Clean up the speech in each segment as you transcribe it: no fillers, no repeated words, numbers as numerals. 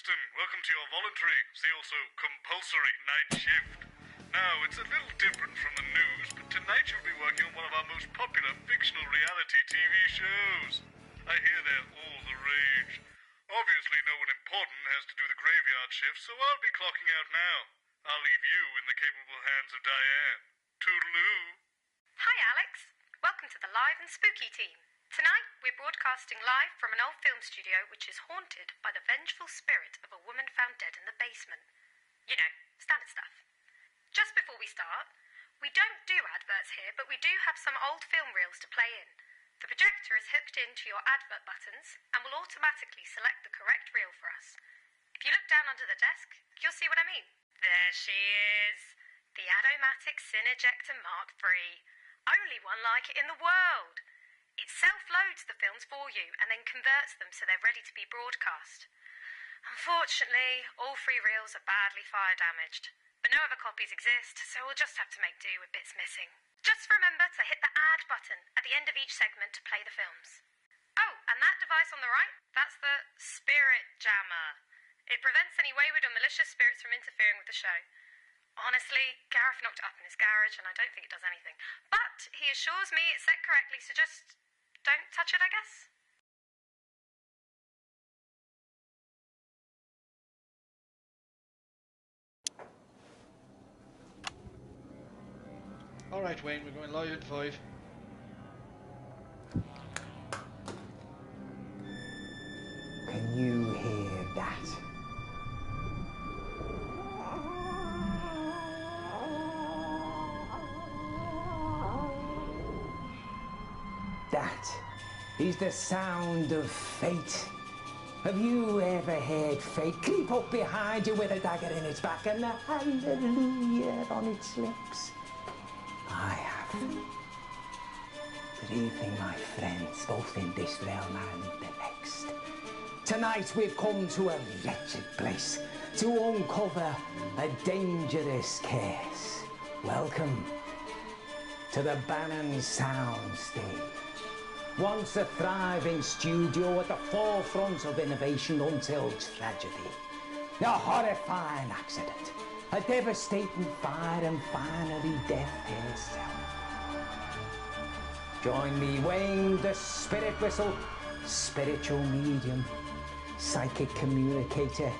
Winston. Welcome to your voluntary, see also compulsory, night shift. Now, it's a little different from the news, but tonight you'll be working on one of our most popular fictional reality TV shows. I hear they're all the rage. Obviously, no one important has to do the graveyard shift, so I'll be clocking out now. I'll leave you in the capable hands of Diane. Toodaloo. Hi, Alex. Welcome to the Live and Spooky team. Tonight, we're broadcasting live from an old film studio which is haunted by the vengeful spirit of a woman found dead in the basement. You know, standard stuff. Just before we start, we don't do adverts here, but we do have some old film reels to play in. The projector is hooked into your advert buttons and will automatically select the correct reel for us. If you look down under the desk, you'll see what I mean. There she is. The Adomatic Cinejector Mark III. Only one like it in the world. It self-loads the films for you and then converts them so they're ready to be broadcast. Unfortunately, all 3 reels are badly fire damaged, but no other copies exist, so we'll just have to make do with bits missing. Just remember to hit the add button at the end of each segment to play the films. Oh, and that device on the right, that's the Spirit Jammer. It prevents any wayward or malicious spirits from interfering with the show. Honestly, Gareth knocked it up in his garage and I don't think it does anything. But he assures me it's set correctly, so just don't touch it, I guess. Alright, Wayne, we're going live in 5. Can you hear that? That is the sound of fate. Have you ever heard fate creep up behind you with a dagger in its back and a hallelujah on its lips? I have. Good evening, my friends, both in this realm and the next. Tonight we've come to a wretched place to uncover a dangerous case. Welcome to the Bannon Sound Stage. Once a thriving studio at the forefront of innovation until tragedy. A horrifying accident. A devastating fire and finally death herself. Join me, Wayne, the spirit whistle, spiritual medium, psychic communicator,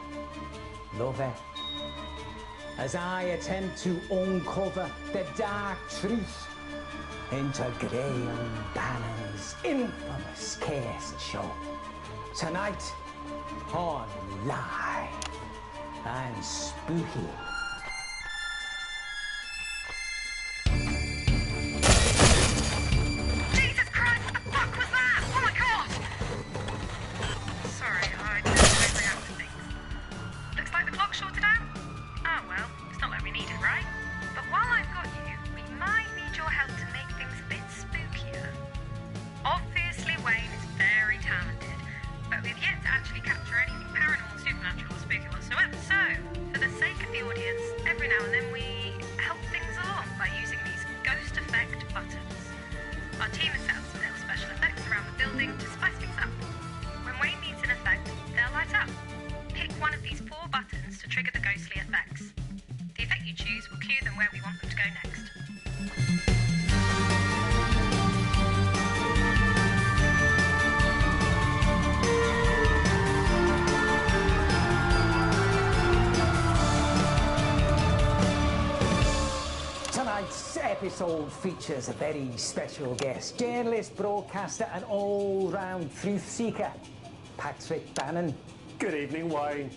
lover, as I attempt to uncover the dark truth into Graham Bannon's infamous case show. Tonight on Live and Spooky. Episode features a very special guest, journalist, broadcaster and all-round truth seeker, Patrick Bannon. Good evening, Wayne.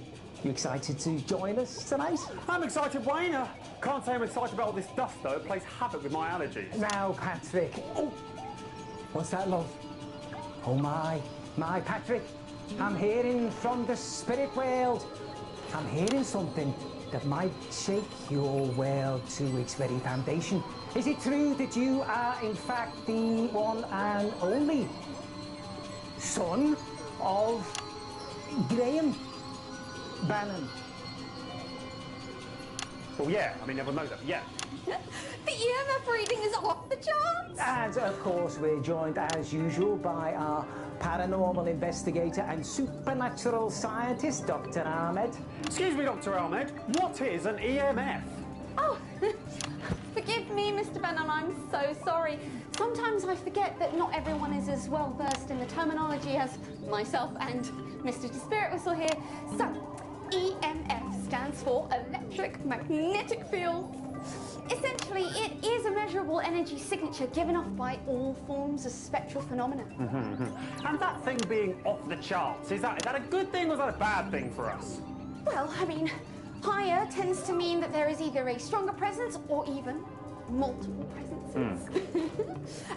You excited to join us tonight? I'm excited, Wayne. Can't say I'm excited about all this dust, though. It plays havoc with my allergies. Now, Patrick. Oh, what's that, love? Oh, my Patrick. I'm hearing from the spirit world. I'm hearing something that might shake your world to its very foundation. Is it true that you are, in fact, the one and only son of Graham Bannon? Well, yeah. I mean, everyone knows that. Yeah. The EMF reading is off the charts. And of course, we're joined as usual by our paranormal investigator and supernatural scientist, Dr. Ahmed. Excuse me, Dr. Ahmed, what is an EMF? Oh, forgive me, Mr. Bannon, I'm so sorry. Sometimes I forget that not everyone is as well versed in the terminology as myself and Mr. Spirit Whistle here. So, EMF stands for electric magnetic field. Essentially, it is a measurable energy signature given off by all forms of spectral phenomena. And that thing being off the charts, is that a good thing or is that a bad thing for us? Well, I mean, higher tends to mean that there is either a stronger presence or even multiple presences.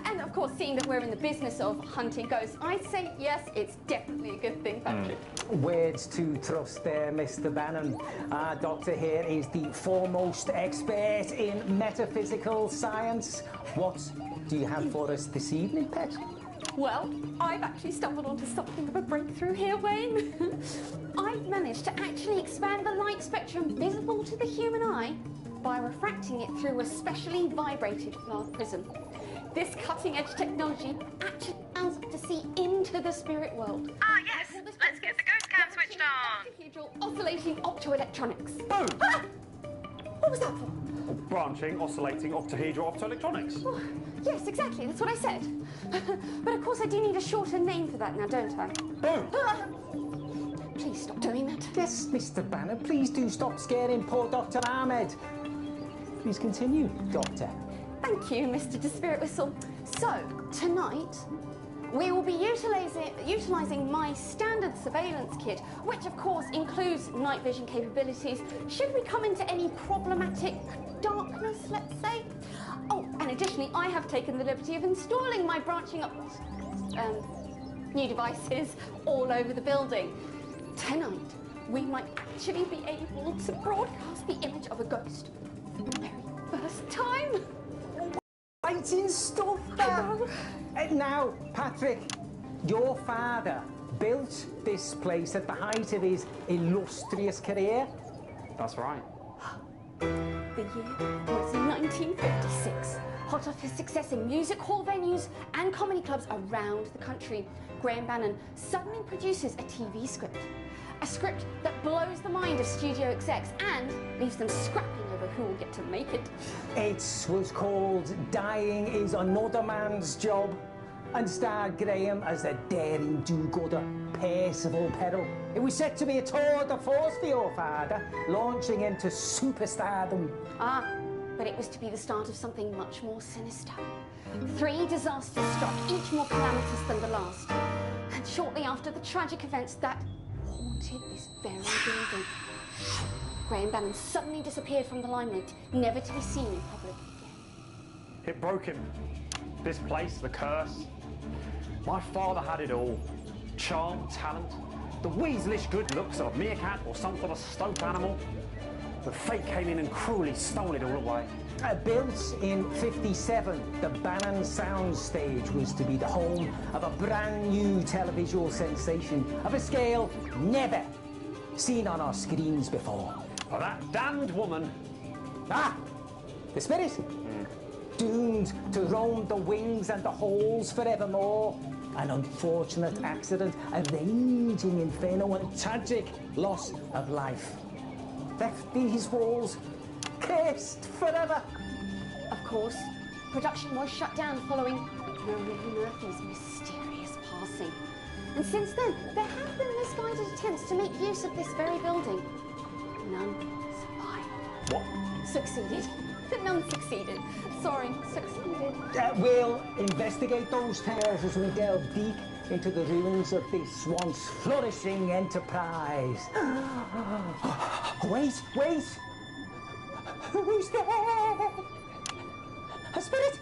And of course, seeing that we're in the business of hunting ghosts, I'd say yes, it's definitely a good thing, Patrick. Words to trust there, Mr. Bannon. Our doctor here is the foremost expert in metaphysical science. What do you have for us this evening, Pet? Well, I've actually stumbled onto something of a breakthrough here, Wayne. I've managed to actually expand the light spectrum visible to the human eye by refracting it through a specially vibrated glass prism. This cutting-edge technology actually allows us to see into the spirit world. Ah, yes. Let's get the ghost cam switched on. Octahedral oscillating optoelectronics. Boom! Ah! What was that for? Branching, oscillating, octahedral optoelectronics. Oh, yes, exactly. That's what I said. But of course, I do need a shorter name for that now, don't I? Boom! Ah! Please stop doing that. Yes, Mr. Bannon, please do stop scaring poor Dr. Ahmed. Please continue, Doctor. Thank you, Mr. Spirit Whistle. So, tonight, we will be utilising my standard surveillance kit, which of course includes night vision capabilities, should we come into any problematic darkness, let's say. Oh, and additionally, I have taken the liberty of installing my branching up new devices all over the building. Tonight, we might actually be able to broadcast the image of a ghost for the very first time. Exciting stuff there. Now, Patrick, your father built this place at the height of his illustrious career. That's right. The year was 1956. Hot off his success in music hall venues and comedy clubs around the country, Graham Bannon suddenly produces a TV script. A script that blows the mind of studio execs and leaves them scrapping over who will get to make it. It was called Dying is Another Man's Job and starred Graham as the daring do-gooder Percival Peril. It was set to be a tour de force for your father, launching into superstardom. Ah, but it was to be the start of something much more sinister. 3 disasters struck, each more calamitous than the last. And shortly after the tragic events that haunted this very building, Graham Bannon suddenly disappeared from the limelight, never to be seen in public again. It broke him. This place, the curse. My father had it all. Charm, talent, the weaselish good looks of a meerkat or some sort of stuffed animal. But fate came in and cruelly stole it all away. Built in '57, the Bannon Soundstage was to be the home of a brand new televisual sensation of a scale never seen on our screens before. Oh, that damned woman. Ah, the spirit. Doomed to roam the wings and the halls forevermore. An unfortunate accident, a raging inferno, and a tragic loss of life. Left these walls cursed forever. Of course, production was shut down following Marilyn Murphy's mysterious passing. And since then, there have been misguided attempts to make use of this very building. None survived. What? Succeeded. None succeeded. Sorry, succeeded. We'll investigate those tales as we delve deep into the ruins of this once flourishing enterprise. Wait, wait! Who's there? A spirit?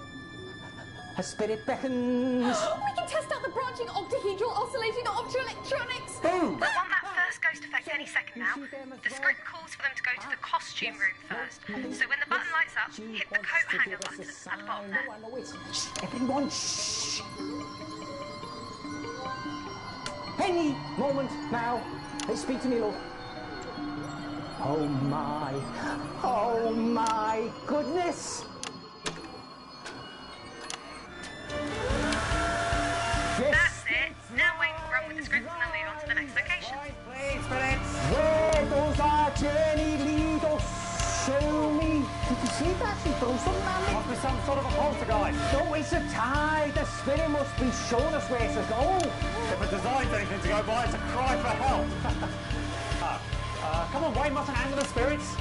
A spirit beckons. We can test out the branching octahedral oscillating optoelectronics. Boom! I want that first ghost effect any second now. The script calls for them to go to the costume room first. So when the button lights up, hit the coat hanger button at the bottom there. Shh, everyone, shh! Any moment now. Speak to me, love. Oh my goodness! That's it. Now wait, run with the script and then move on to the next location. Where does our journey lead us? Show me. Did you see that? She threw something at me. Must be some sort of a poltergeist. No, it's a tie. The spirit must be showing us where to go. If it designs anything to go by, it's a cry for help. Come on, Wayne, mustn't anger the spirits.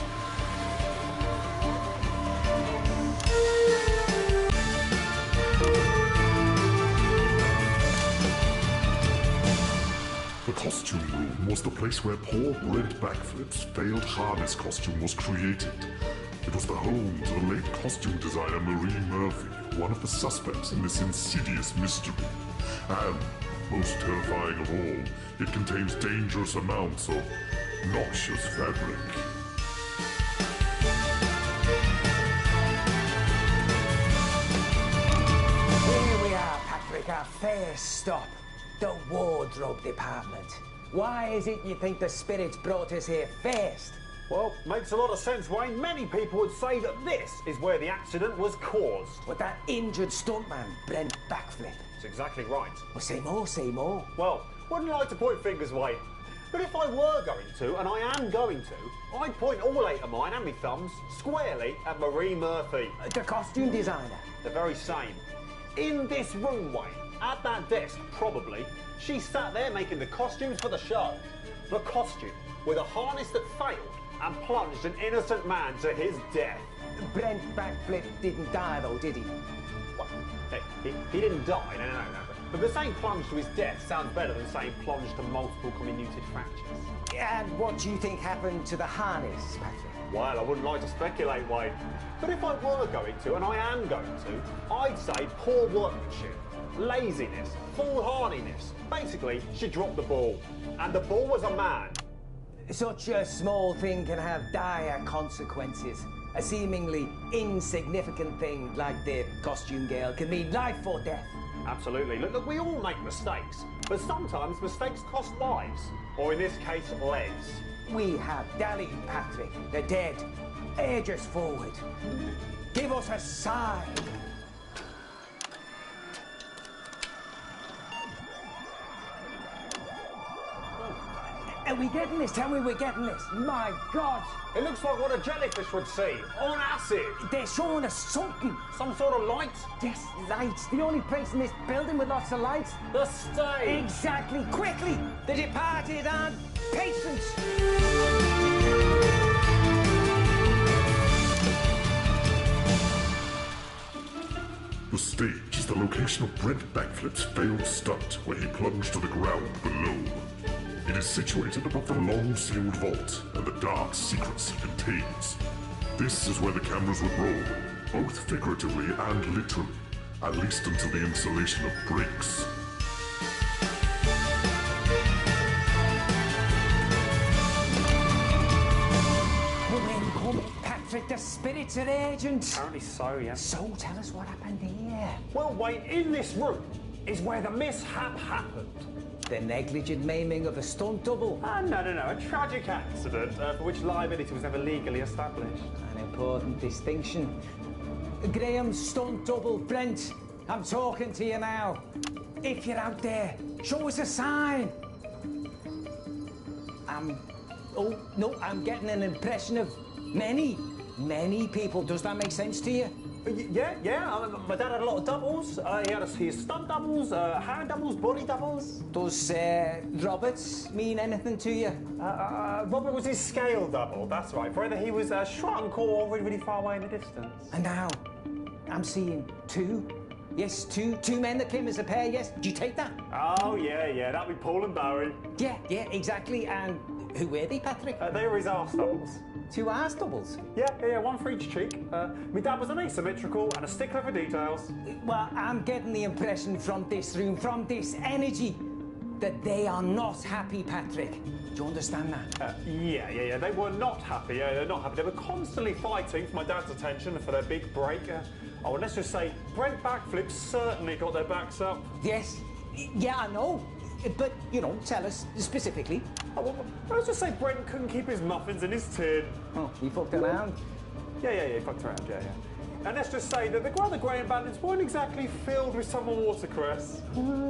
The costume room was the place where poor Brent Backflip's failed harness costume was created. It was the home to the late costume designer Marie Murphy, one of the suspects in this insidious mystery. And, most terrifying of all, it contains dangerous amounts of noxious fabric. Here we are, Patrick, our first stop. The wardrobe department. Why is it you think the spirits brought us here first? Well, makes a lot of sense, Wayne. Many people would say that this is where the accident was caused. With that injured stuntman, Brent Backflip. That's exactly right. Well, say more, say more. Well, wouldn't like to point fingers, Wayne. But if I were going to, and I am going to, I'd point all 8 of mine and my thumbs squarely at Marie Murphy. The costume designer. The very same. In this room, Wayne, at that desk, probably, she sat there making the costumes for the show. The costume with a harness that failed and plunged an innocent man to his death. Brent Backflip didn't die, though, did he? Well, he didn't die, no. But the saying plunge to his death sounds better than saying plunge to multiple comminuted fractures. And what do you think happened to the harness, Patrick? Well, I wouldn't like to speculate, Wayne. But if I were going to, and I am going to, I'd say poor workmanship, laziness, foolhardiness. Basically, she dropped the ball. And the ball was a man. Such a small thing can have dire consequences. A seemingly insignificant thing like the costume girl can mean life or death. Absolutely. Look, we all make mistakes. But sometimes mistakes cost lives. Or in this case, legs. We have dallied, Patrick. The dead. Urge us forward. Give us a sign. Are we getting this? Tell me we're getting this. My God. It looks like what a jellyfish would see. On acid. They're showing us something. Some sort of light. Yes, lights. The only place in this building with lots of lights. The stage. Exactly. Quickly. The departed and patients. The stage is the location of Brent Backflip's failed stunt where he plunged to the ground below. It is situated above the long-sealed vault and the dark secrets it contains. This is where the cameras would roll, both figuratively and literally, at least until the installation of brakes. Come in, Patrick. The spirits are urgent. Apparently so, yes. So tell us what happened here. Well, Wayne, in this room is where the mishap happened. The negligent maiming of a stunt double. No. A tragic accident for which liability was never legally established. An important distinction. Graham's stunt double, Brent. I'm talking to you now. If you're out there, show us a sign. I'm getting an impression of many people. Does that make sense to you? Yeah. My dad had a lot of doubles. He had his stunt doubles, hand doubles, body doubles. Does Roberts mean anything to you? Robert was his scale double, that's right. For either he was shrunk or really far away in the distance. And now, I'm seeing two. Yes, two men that came as a pair, yes. Do you take that? Oh, yeah. That'd be Paul and Barry. Yeah, exactly. And who were they, Patrick? They were his arse doubles. 2 arse doubles? Yeah, one for each cheek. My dad was an asymmetrical and a stickler for details. Well, I'm getting the impression from this room, from this energy, that they are not happy, Patrick. Do you understand that? Yeah. They were not happy. They're not happy. They were constantly fighting for my dad's attention and for their big break. And let's just say, Brent Backflip certainly got their backs up. Yes. Yeah, I know. but, you know, tell us specifically. Oh, well, let's just say Brent couldn't keep his muffins in his tin. Oh, he fucked around? Yeah, he fucked around, yeah. And let's just say that the other Graham bandits weren't exactly filled with summer watercress.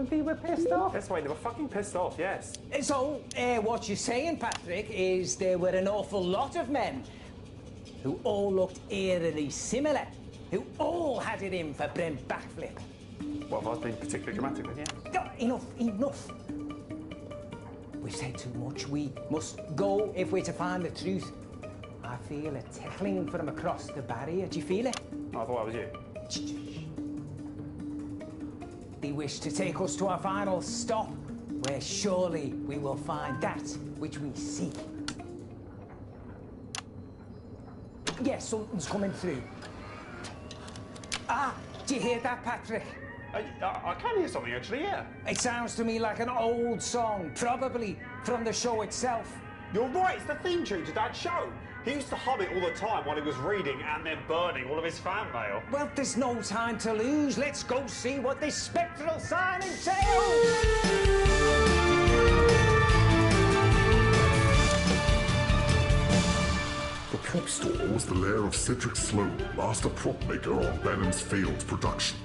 They were pissed off. That's right, they were fucking pissed off, yes. So, what you're saying, Patrick, is there were an awful lot of men who all looked eerily similar, who all had it in for Brent backflip. Well, if I was being particularly dramatic, then yeah. No, enough. We've said too much. We must go if we're to find the truth. I feel a tickling from across the barrier. Do you feel it? Oh, I thought I was you. They wish to take us to our final stop, where surely we will find that which we seek. Yes, something's coming through. Ah, do you hear that, Patrick? I can hear something, actually, yeah. It sounds to me like an old song, probably from the show itself. You're right, it's the theme tune to that show. He used to hum it all the time while he was reading and then burning all of his fan mail. Well, there's no time to lose. Let's go see what this spectral sign entails. The prop store was the lair of Cedric Sloan, master prop maker on Bannon's failed production.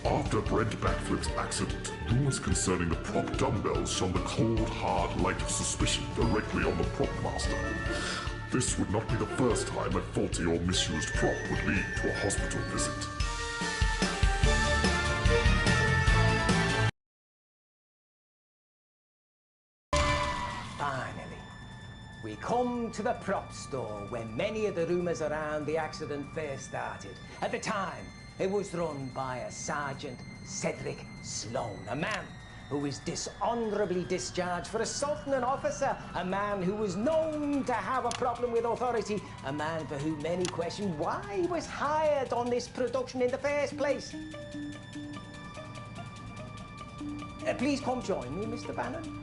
After Brent Backflip's accident, rumours concerning the prop dumbbells shone the cold, hard light of suspicion directly on the prop master. This would not be the first time a faulty or misused prop would lead to a hospital visit. Finally, we come to the prop store where many of the rumours around the accident first started. At the time, it was run by a Sergeant Cedric Sloan, a man who was dishonourably discharged for assaulting an officer, a man who was known to have a problem with authority, a man for whom many questioned why he was hired on this production in the first place. Please come join me, Mr. Bannon.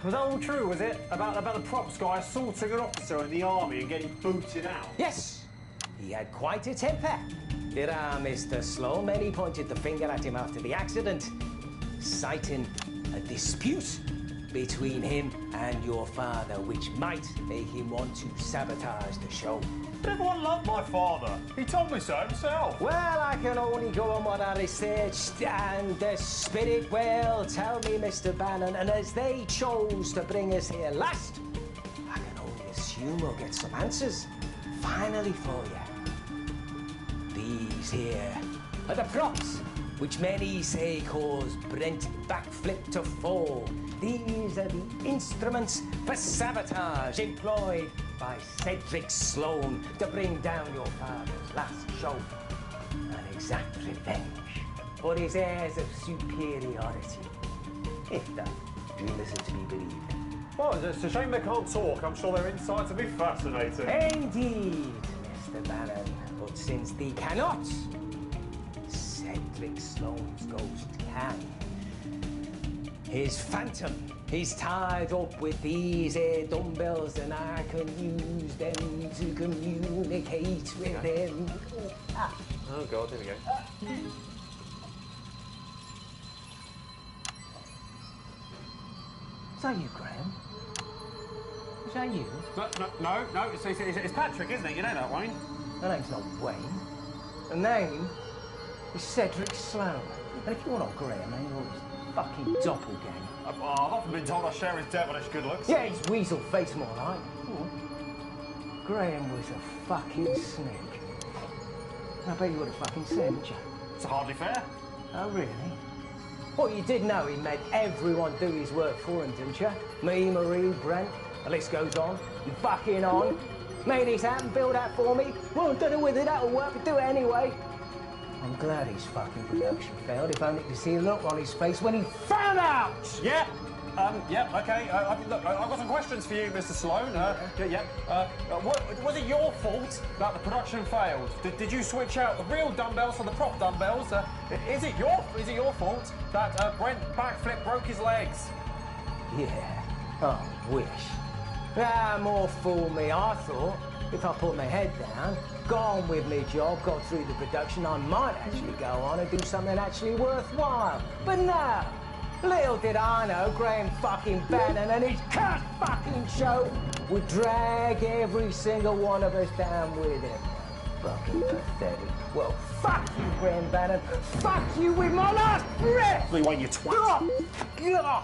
Was that all true, was it? About the props guy assaulting an officer in the army and getting booted out? Yes, he had quite a temper. Mr. Sloan, many pointed the finger at him after the accident, citing a dispute between him and your father, which might make him want to sabotage the show. But everyone loved my father. He told me so himself. Well, I can only go on what I researched, and the spirit will tell me, Mr. Bannon, and as they chose to bring us here last, I can only assume we'll get some answers, finally, for you. These here are the props which many say caused Brent Backflip to fall. These are the instruments for sabotage employed by Cedric Sloan to bring down your father's last show and exact revenge for his airs of superiority, if the rumours are to be believed. Well, it's a shame they can't talk. I'm sure their insights will be fascinating. Indeed, Mr. Bannon. But since they cannot, Cedric Sloan's ghost can. His phantom is tied up with these here dumbbells, and I can use them to communicate with him. Oh, God, here we go. Is that you, Graham? Is that you? No, it's Patrick, isn't it? You know that, Wayne? The name's not Wayne. The name is Cedric Sloan. And if you want to Graham, then you're his fucking doppelganger. I've often been told I share his devilish good looks. Yeah, he's weasel face more like. Graham was a fucking snake. I bet you would have fucking said, wouldn't you? It's hardly fair. Oh, really? Well, you did know he made everyone do his work for him, didn't you? Me, Marie, Brent, the list goes on and fucking on. Made this happen, build that for me. Well, don't know whether that'll work, but do it anyway. I'm glad his fucking production failed, if only to see the look on his face when he found out! Yeah. Okay. Look, I've got some questions for you, Mr. Sloan. Was it your fault that the production failed? Did you switch out the real dumbbells for the prop dumbbells? Is it your fault that Brent Backflip broke his legs? Yeah. Oh, wish. More fool me, I thought. If I put my head down, got on with my job, got through the production, I might actually go on and do something actually worthwhile. But no, Little did I know Graham fucking Bannon and his cat fucking show would drag every single one of us down with him. Fucking pathetic. Well, fuck you, Graham Bannon. Fuck you with my last breath! Wait, you twat!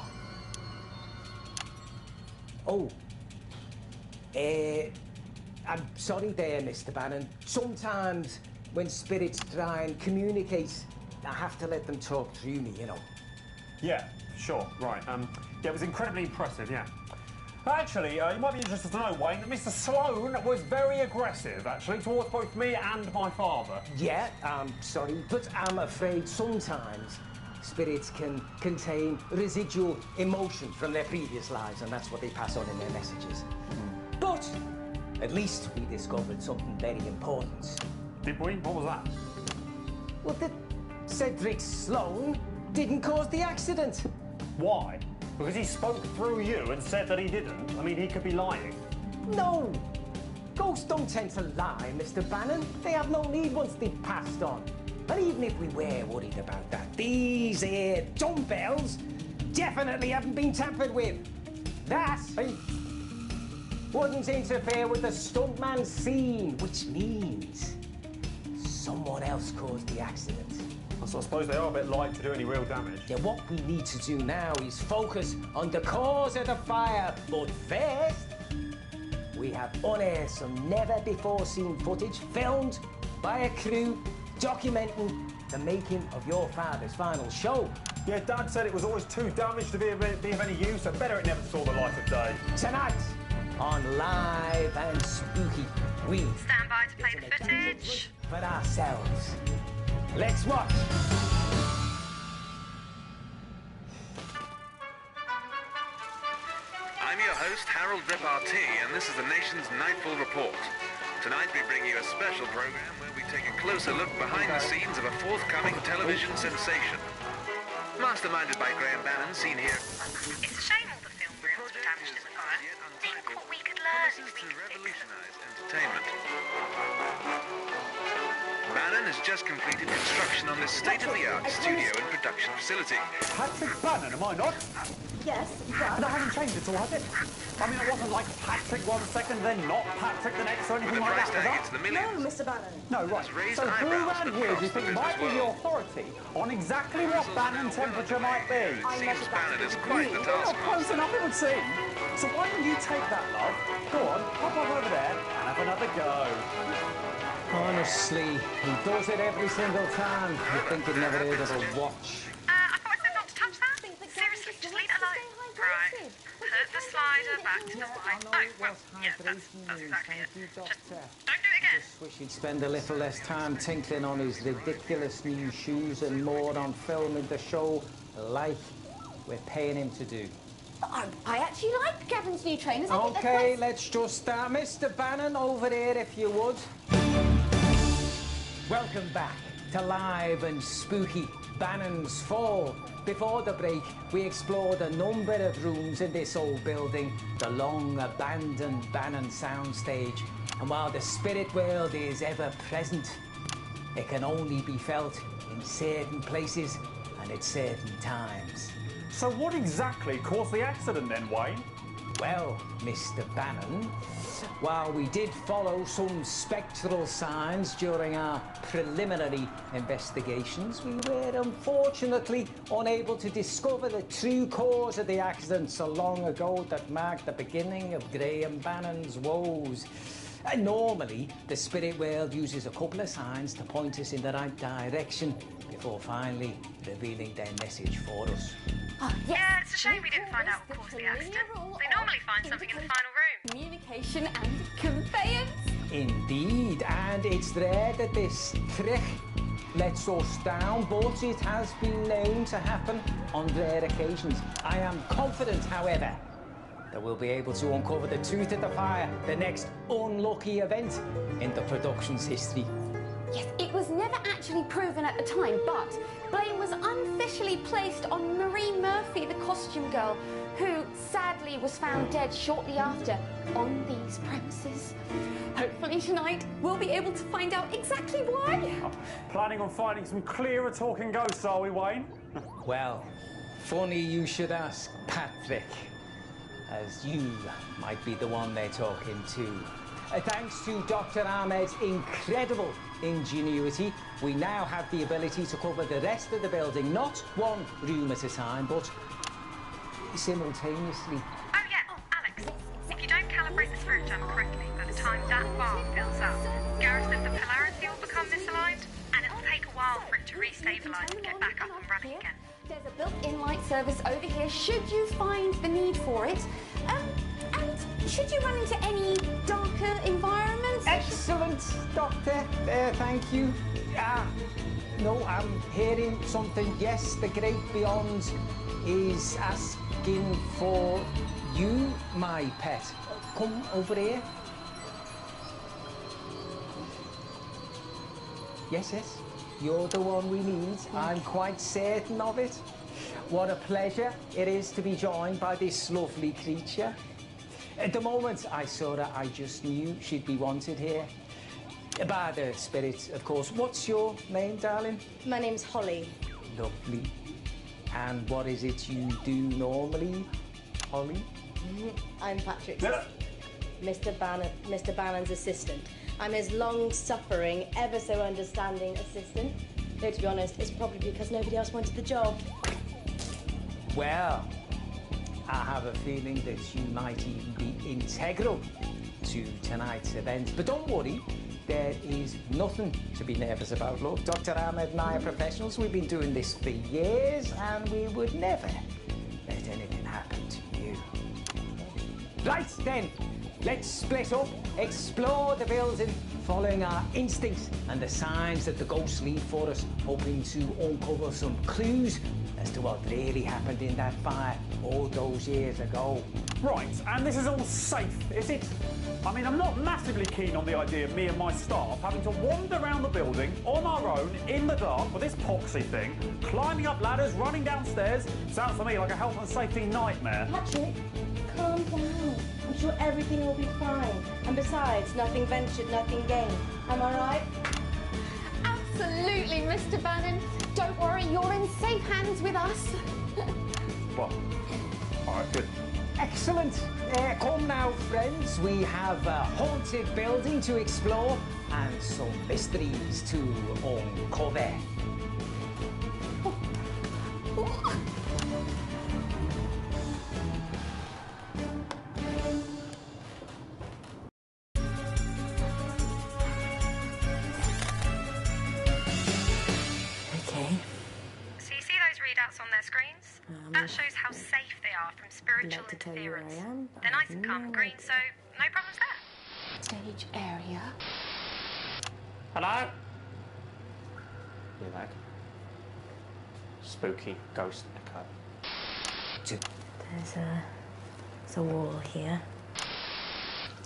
Oh. I'm sorry there, Mr. Bannon. Sometimes when spirits try and communicate, I have to let them talk through me, you know. Yeah, sure, right. Yeah, it was incredibly impressive, yeah. Actually, you might be interested to know, Wayne, that Mr. Sloan was very aggressive, actually, towards both me and my father. Yeah, I'm sorry, but I'm afraid sometimes spirits can contain residual emotion from their previous lives, and that's what they pass on in their messages. But at least we discovered something very important. Did we? What was that? Well, that Cedric Sloan didn't cause the accident. Why? Because he spoke through you and said that he didn't? I mean, he could be lying. No! Ghosts don't tend to lie, Mr. Bannon. They have no need once they've passed on. And even if we were worried about that, these here dumbbells definitely haven't been tampered with. That wouldn't interfere with the stuntman scene, which means someone else caused the accident. So I suppose they are a bit light to do any real damage. Yeah, what we need to do now is focus on the cause of the fire. But first, we have unearthed some never-before-seen footage filmed by a crew documenting the making of your father's final show. Yeah, Dad said it was always too damaged to be of any use, so better it never saw the light of day. Tonight, on Live and Spooky, we Stand by to play the footage. for ourselves. Let's watch. I'm your host, Harold Repartee, and this is the nation's Nightfall Report. Tonight we bring you a special program where we take a closer look behind the scenes of a forthcoming television sensation. Masterminded by Graham Bannon, seen here. It's a shame all the film reels were damaged in the fire. Think what we could learn if we To could fix them. revolutionize entertainment. Bannon has just completed construction on this state-of-the-art studio and production facility. Patrick Bannon, am I not? Yes, And I haven't changed at all, has it? I mean, it wasn't like Patrick 1 second, then not Patrick the next, or With anything the like price that, tag is into the that? millions. Mr. Bannon. No, right. Has raised So who eyebrows around here do you across think the might be business the world. authority on exactly what Bannon's temperature might be? Seems Bannon is quite the Well, close taskmaster. enough, it would seem. So why don't you take that, love? Go on, hop over there and have another go. Honestly, he does it every single time. You think he'd never heard of a watch. I thought I said not to touch that. Seriously, just leave it alone. Right. Put the slider back to the side. Oh, well, yeah, that's exactly it. Just don't do it again. Wish he'd spend a little less time tinkling on his ridiculous new shoes and more on filming the show like we're paying him to do. I actually like Gavin's new trainers. I think they're Okay, quite- let's just start. Mr. Bannon, over there if you would. Welcome back to Live and Spooky Bannon's Fall. Before the break, we explored a number of rooms in this old building, the long-abandoned Bannon soundstage. And while the spirit world is ever present, it can only be felt in certain places and at certain times. So what exactly caused the accident then, Wayne? Well, Mr. Bannon, while we did follow some spectral signs during our preliminary investigations, we were unfortunately unable to discover the true cause of the accident so long ago that marked the beginning of Graham Bannon's woes. Normally, the spirit world uses a couple of signs to point us in the right direction before finally revealing their message for us. Oh, yes. Yeah, it's a shame we didn't find out what caused the accident. They normally find something in the final room. Communication and conveyance. Indeed, and it's there that this trick lets us down, but it has been known to happen on rare occasions. I am confident, however, that we'll be able to uncover the truth of the fire, the next unlucky event in the production's history. Yes, it was never actually proven at the time, but blame was unofficially placed on Marie Murphy, the costume girl, who sadly was found dead shortly after on these premises. Hopefully tonight we'll be able to find out exactly why. Planning on finding some clearer talking ghosts, are we, Wayne? Well, Funny you should ask, Patrick, as you might be the one they're talking to. Thanks to Dr. Ahmed's incredible ingenuity, we now have the ability to cover the rest of the building, not one room at a time, but simultaneously. Oh yeah, Alex, if you don't calibrate the spirit jammer correctly by the time that bar fills up, Gareth says the polarity will become misaligned, and it'll take a while for it to restabilise and get back up and running again. There's a built-in light service over here should you find the need for it. And should you run into any darker environments? Excellent, Doctor. Thank you. No, I'm hearing something. Yes, the great beyond is asking for you, my pet. Come over here. Yes, yes. You're the one we need. I'm quite certain of it. What a pleasure it is to be joined by this lovely creature. At the moment I saw her, I just knew she'd be wanted here. By the spirit, of course. What's your name, darling? My name's Holly. Lovely. And what is it you do normally, Holly? I'm Patrick's Mr. Bannon's assistant. I'm his long-suffering, ever so understanding assistant. Though, to be honest, it's probably because nobody else wanted the job. Well, I have a feeling that you might even be integral to tonight's event. But don't worry, there is nothing to be nervous about. Look, Dr. Ahmed and I are professionals. We've been doing this for years, and we would never let anything happen to you. Right then, let's split up, explore the building, following our instincts and the signs that the ghosts leave for us, hoping to uncover some clues as to what really happened in that fire all those years ago. Right, and this is all safe, is it? I mean, I'm not massively keen on the idea of me and my staff having to wander around the building on our own, in the dark, with this poxy thing, climbing up ladders, running downstairs. Sounds to me like a health and safety nightmare. Patrick, calm down. I'm sure everything will be fine. And besides, nothing ventured, nothing gained. Am I right? Absolutely, Mr. Bannon. Don't worry, you're in safe hands with us. Well, all right, good. Excellent. Come now, friends. We have a haunted building to explore and some mysteries to uncover. Okay. So you see those readouts on their screens? That shows how safe they are from spiritual I'd like to tell you where interference. I am, but They're I nice have and calm no and green, idea. so no problems there. Stage area. Hello? You like spooky ghost echo? There's a wall here.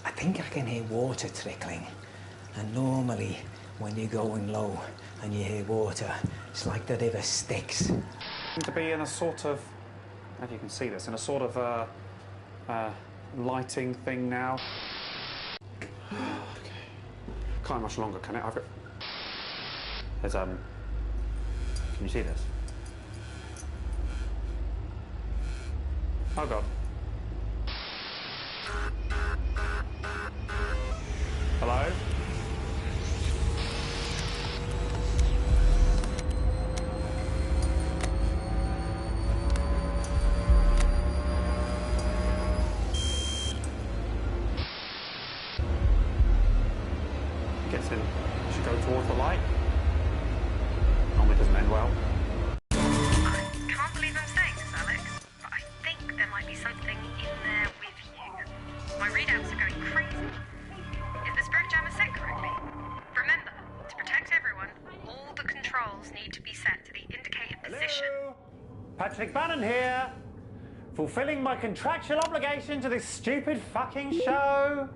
I think I can hear water trickling. And normally, when you're going low and you hear water, it's like the river Styx. To be in a sort of, if you can see this, in a sort of lighting thing now. Okay. Can't much longer, can it? There's can you see this? Oh god. Hello? Guessing I should go towards the light. Normally doesn't end well. I can't believe I'm saying this, Alex, but I think there might be something in there with you. My readouts are going crazy. Is the spirit jammer set correctly? Remember, to protect everyone, all the controls need to be set to the indicated position. Hello? Patrick Bannon here. Fulfilling my contractual obligation to this stupid fucking show.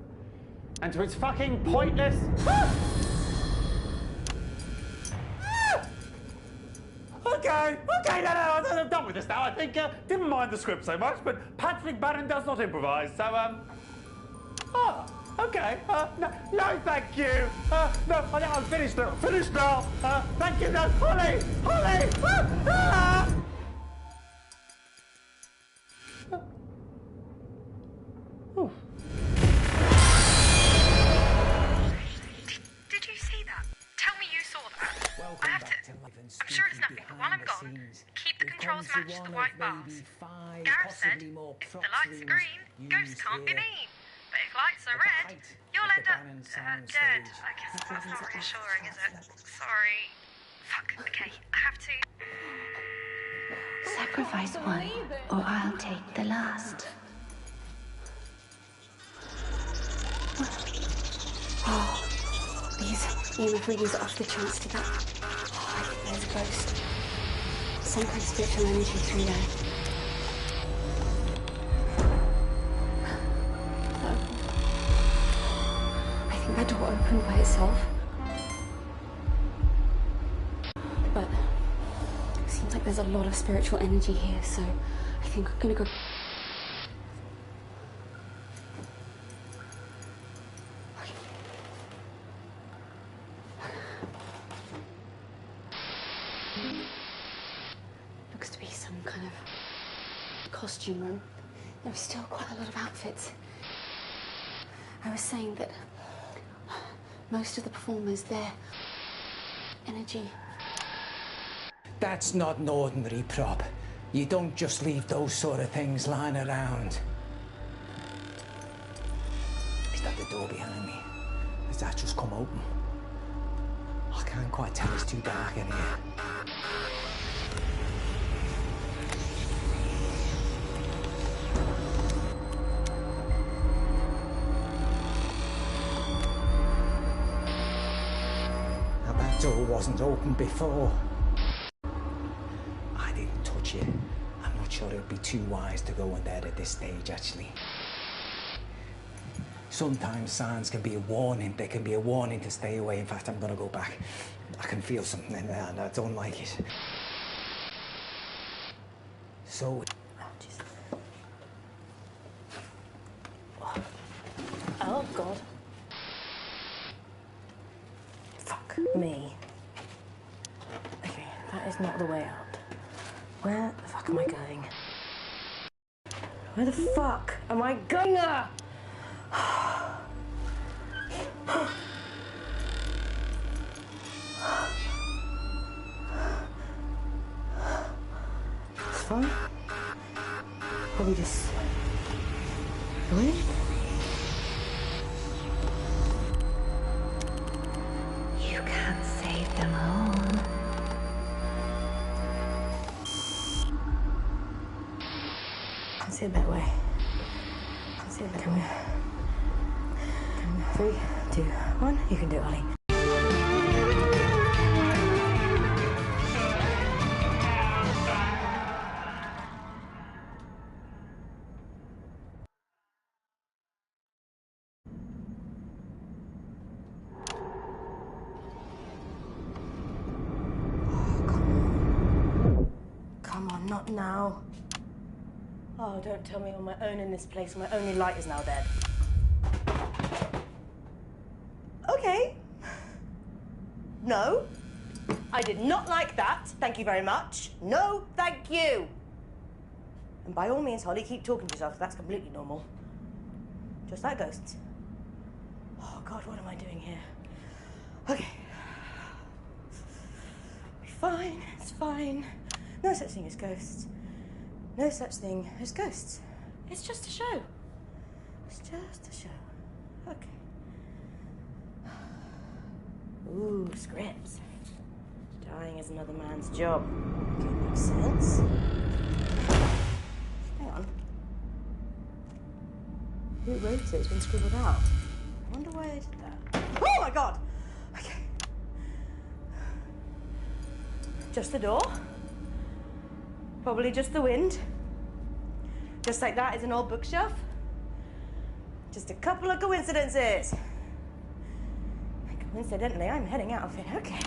And to its fucking pointless... Okay, no, I'm done with this now. I think, didn't mind the script so much, but Patrick Bannon does not improvise, so, okay, no, thank you. No, I'm finished now, thank you, no, Holly! to the white bars. Gareth said, if the lights are green, ghosts can't be mean. But if lights are red, you'll end up dead. I guess that's not reassuring, is it? Sorry. Fuck, okay, I have to... Sacrifice one, or I'll take the last. Oh, these EMF readings are off the charts to that. Oh, I think there's a ghost. Some kind of spiritual energy through there. I think that door opened by itself. But it seems like there's a lot of spiritual energy here, so I think I'm gonna go... Looks to be some kind of costume room. There's still quite a lot of outfits. I was saying that most of the performers, their energy... That's not an ordinary prop. You don't just leave those sort of things lying around. Is that the door behind me? Has that just come open? I can't quite tell, it's too dark in here. Now that door wasn't open before. I didn't touch it. I'm not sure it would be too wise to go in there at this stage, actually. Sometimes signs can be a warning. They can be a warning to stay away. In fact, I'm going to go back. I can feel something in there and I don't like it. So... Oh, God. Fuck me. Okay, that is not the way out. Where the fuck am I going? Where the fuck am I going? It's fine. Probably just go in. You can't save them all. Can't see a better way. Can't see a better way. 3, 2, 1. You can do it, Ollie. Come on, not now. Oh, don't tell me I'm on my own in this place. My only light is now dead. Okay. No. I did not like that. Thank you very much. No, thank you. And by all means, Holly, keep talking to yourself. That's completely normal. Just like ghosts. Oh, God, what am I doing here? Okay. Be fine. It's fine. No such thing as ghosts. No such thing as ghosts. It's just a show. It's just a show. Okay. Ooh, scripts. Dying is another man's job. Okay, makes sense. Hang on. Who wrote it? It's been scribbled out. I wonder why they did that. Oh my God! Okay. Just the door. Probably just the wind. Just like that is an old bookshelf. Just a couple of coincidences. Coincidentally, I'm heading out of here. Okay.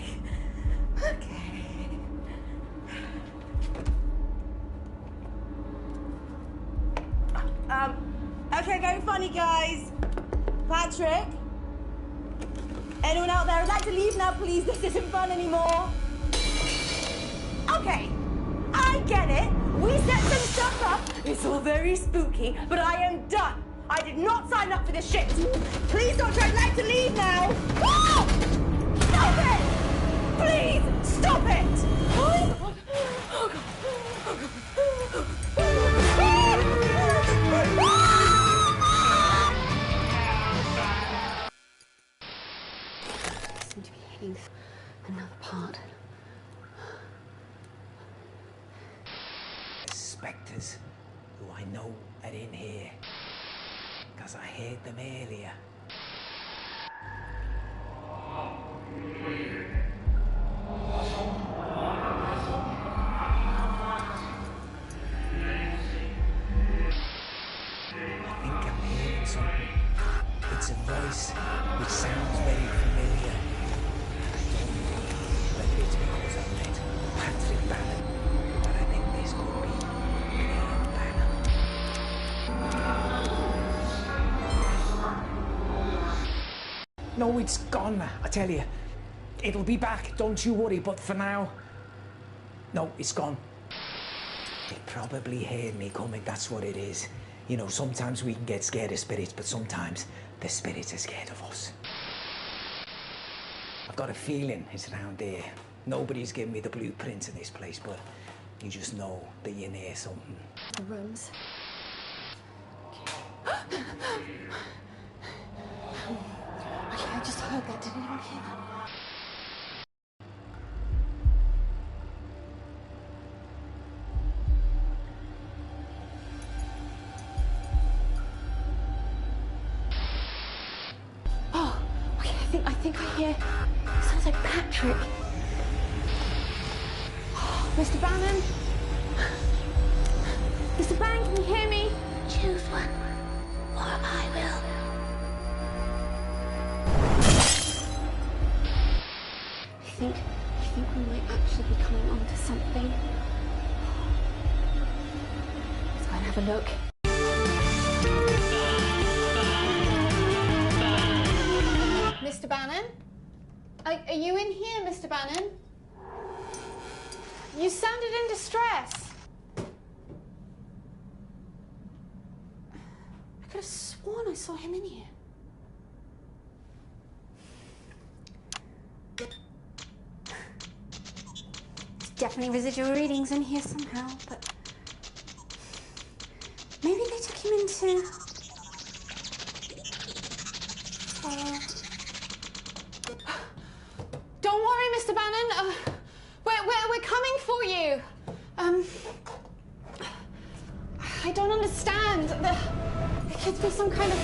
Okay. Okay, very funny, guys. Patrick? Anyone out there? I'd like to leave now, please. This isn't fun anymore. Okay. I get it. We set some stuff up. It's all very spooky, but I am done. I did not sign up for this shit. Please don't try. I'd like to leave now. Oh! Stop it! Please, stop it! Oh, God. Oh, God. Oh, God. because I heard them earlier. I think I'm hearing something. It's a voice which sounds very familiar. I don't know whether it's because I've met Patrick Bannon, but I think this could be Graham Bannon. No, it's gone, I tell you. It'll be back, don't you worry, but for now... No, it's gone. They probably heard me coming, that's what it is. You know, sometimes we can get scared of spirits, but sometimes the spirits are scared of us. I've got a feeling it's around there. Nobody's given me the blueprint of this place, but you just know that you're near something. The rooms. Okay, I just heard that. Did anyone hear that? I think I hear... It sounds like Patrick. Mr. Bannon? Mr. Bannon, can you hear me? Choose one, or I will. I think we might actually be coming onto something. Let's go and have a look. Mr. Bannon? Are you in here, Mr. Bannon? You sounded in distress. I could have sworn I saw him in here. There's definitely residual readings in here somehow, but maybe they took him into... Don't worry, Mr. Bannon. We're coming for you. I don't understand. There could be some kind of...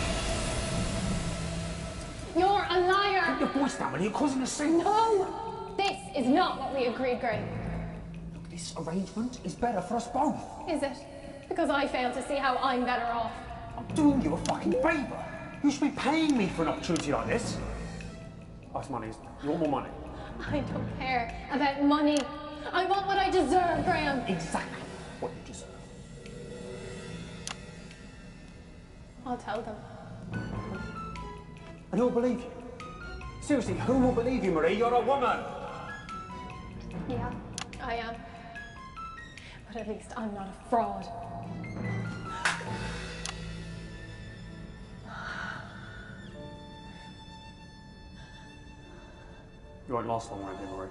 You're a liar. Put your voice down, will you? You're causing a scene. No, this is not what we agreed, Graham. Look, this arrangement is better for us both. Is it? Because I fail to see how I'm better off. I'm doing you a fucking favour. You should be paying me for an opportunity like this. Oh, it's money. You want more money? I don't care about money. I want what I deserve, Graham. Exactly what you deserve. I'll tell them. And who'll believe you? Seriously, who will believe you, Marie? You're a woman. Yeah, I am. But at least I'm not a fraud. You won't last long, won't you, Marie?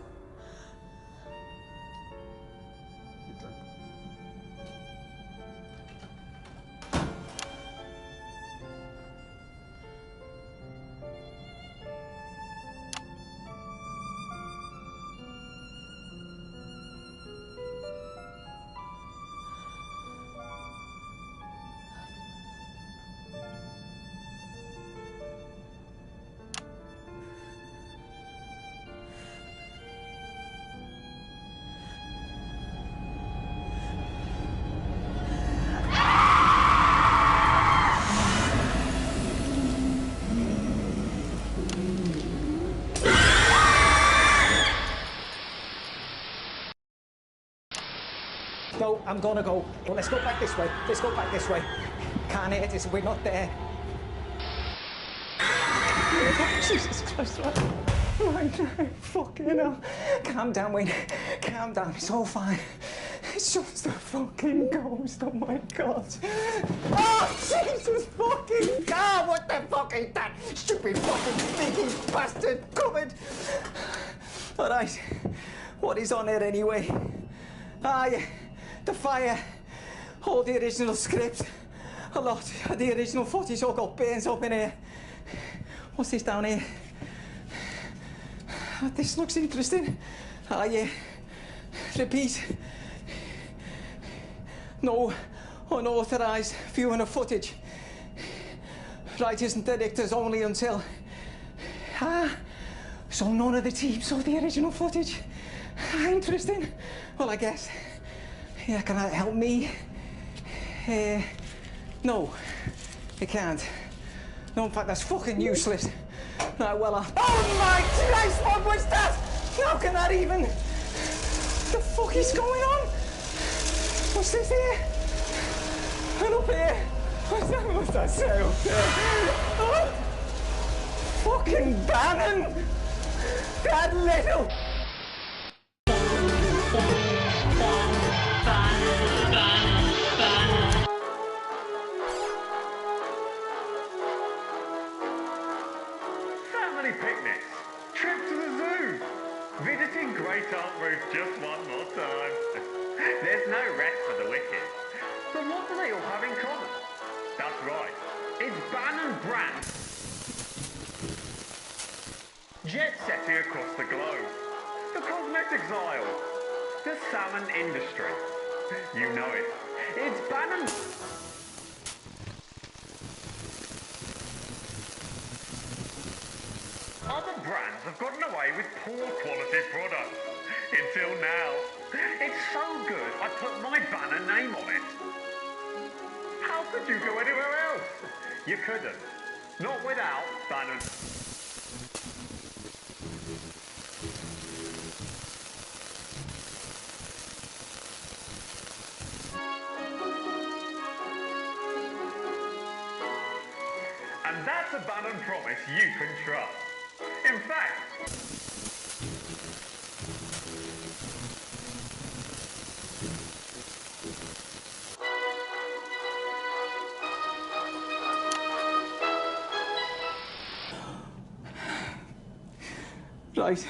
You drink. No, I'm gonna go. Well, let's go back this way. Let's go back this way. Can't hit us. We're not there. Jesus Christ. Right now. Fucking hell. Calm down, Wayne. Calm down. It's all fine. It's just a fucking ghost. Oh my God. Oh, Jesus fucking God. What the fuck is that? Stupid fucking sneaky bastard coming. All right. What is on it anyway? Ah, yeah. The fire, all the original script, a lot of the original footage all got burnt up in here. What's this down here? This looks interesting. Ah, yeah. Repeat. No unauthorised viewing of footage. Right, isn't there? There's only until... so none of the team saw the original footage. Interesting. Well, I guess... Yeah, can that help me? No, it can't. No, in fact, that's fucking useless. Right, well, oh my Christ, what was that? How can that even... The fuck is going on? What's this here? And up here? What's that say up there? Oh, fucking Bannon! That little... Family picnics, trip to the zoo, visiting Great Aunt Ruth just one more time. There's no rest for the wicked. But what do they all have in common? That's right, it's Bannon brand. Jet setting across the globe, the cosmetics aisle, the salmon industry. You know it, it's Bannon. Other brands have gotten away with poor quality products. Until now. It's so good, I put my Bannon name on it. How could you go anywhere else? You couldn't. Not without Bannon. And that's a Bannon promise you can trust. In fact... Right.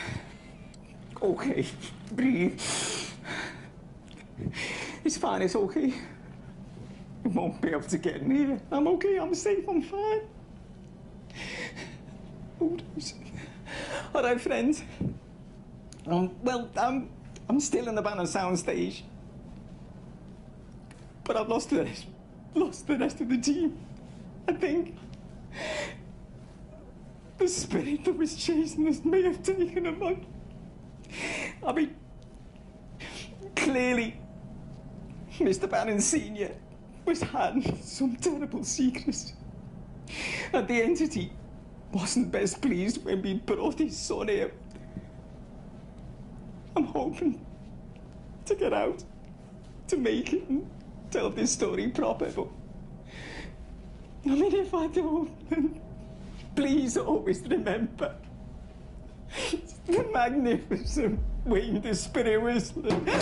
Okay. Breathe. It's fine, it's okay. I won't be able to get in here. I'm okay, I'm safe, I'm fine. All right, friends. Well, I'm still in the Bannon soundstage. But I've lost the rest of the team, I think. The spirit that was chasing us may have taken them out. I mean, clearly, Mr. Bannon Sr. was hiding some terrible secrets. And the entity wasn't best pleased when we brought his son here. I'm hoping to get out, to make it and tell this story proper, but... I mean, if I don't... Please always remember the magnificent Wayne the Spirit Whistler. No, please, no.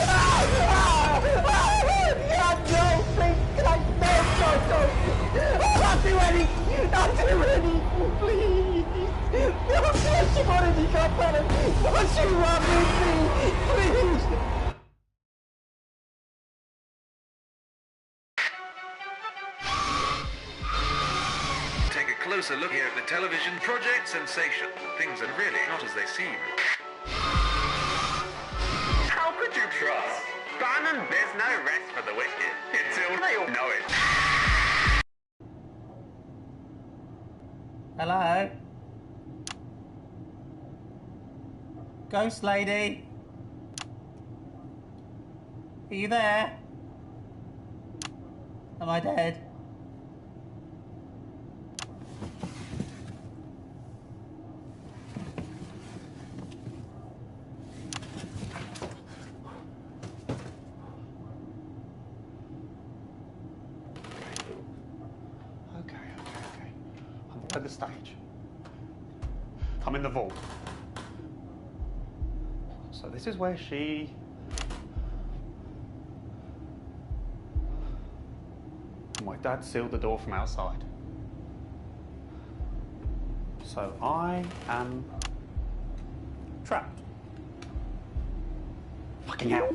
Not do any, please. Don't you want to become better? Don't you want me, please? Closer look here at the television project sensation. Things are really not as they seem. How could you trust? Bannon, there's no rest for the wicked until they all know it. Hello? Ghost lady? Are you there? Am I dead? At the stage. I'm in the vault. So this is where she... My dad sealed the door from outside. So I am trapped. Fucking hell.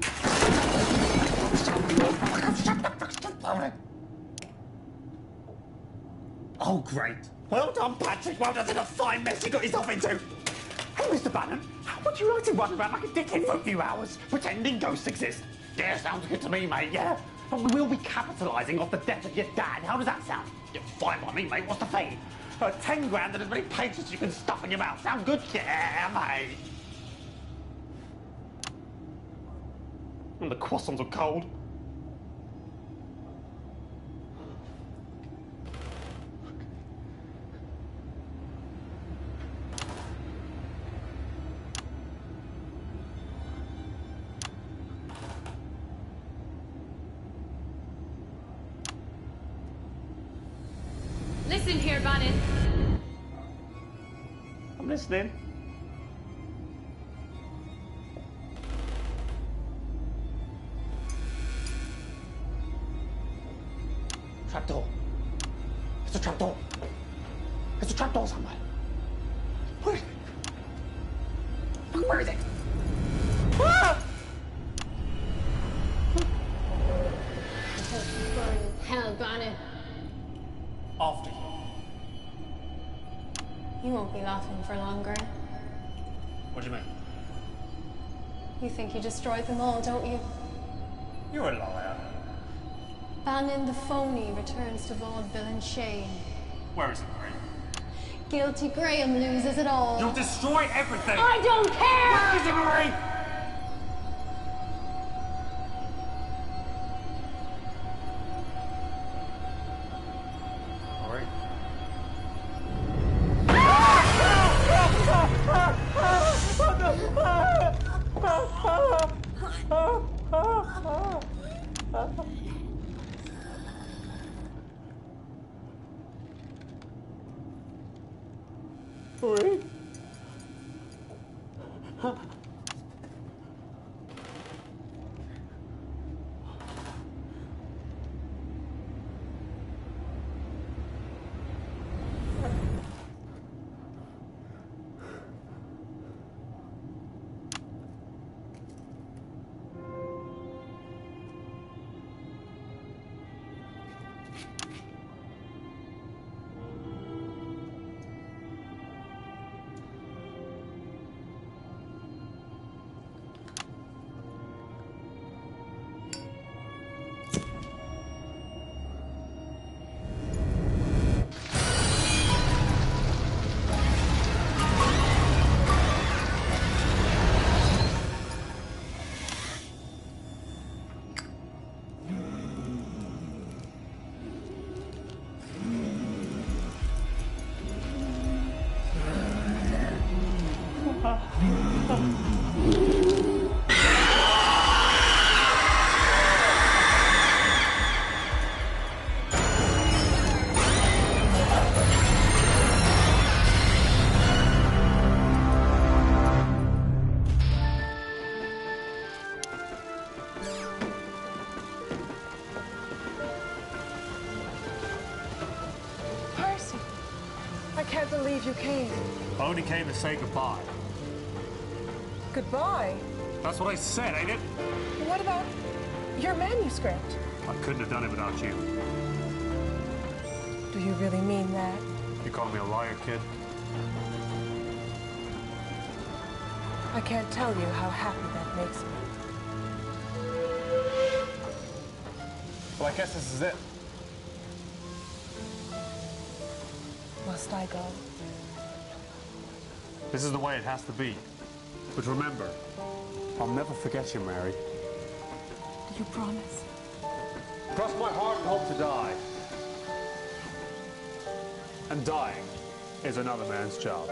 Oh, great. Well done, Patrick. Well done to the fine mess he got himself into. Hey, Mr. Bannon, what do you like to run around like a dickhead for a few hours, pretending ghosts exist? Yeah, sounds good to me, mate, yeah. But we will be capitalising off the death of your dad. How does that sound? You're fine by me, mate. What's the fee? 10 grand and as many pages as you can stuff in your mouth. Sound good? Yeah, mate. And the croissants are cold. Listen here, Bannon. I'm listening. Trapdoor. It's a trapdoor. It's a trapdoor somewhere. Where is it? Where is it? Ah! Hell, Bannon. After you. You won't be laughing for long, Graham. What do you mean? You think you destroyed them all, don't you? You're a liar. Bannon the phony returns to vaudeville and shame. Where is it, Graham? Guilty Graham loses it all. You'll destroy everything! I don't care! Where is it, Marie? You came. I only came to say goodbye. Goodbye? That's what I said, ain't it? What about your manuscript? I couldn't have done it without you. Do you really mean that? You call me a liar, kid? I can't tell you how happy that makes me. Well, I guess this is it. Must I go? This is the way it has to be. But remember, I'll never forget you, Mary. Do you promise? Cross my heart and hope to die. And dying is another man's job.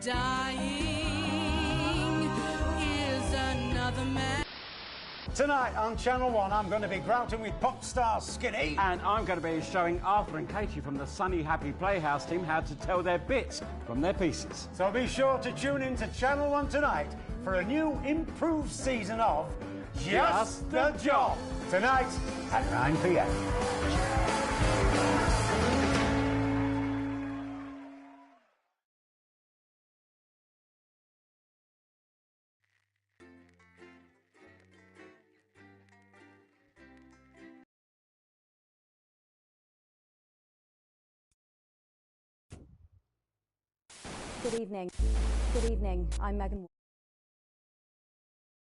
dying is another man. Tonight on Channel 1, I'm going to be grouting with pop star Skinny. And I'm going to be showing Arthur and Katie from the Sunny Happy Playhouse team how to tell their bits from their pieces. So be sure to tune in to Channel 1 tonight for a new improved season of Just the Job. Tonight at 9 p.m. Good evening. Good evening. I'm Megan.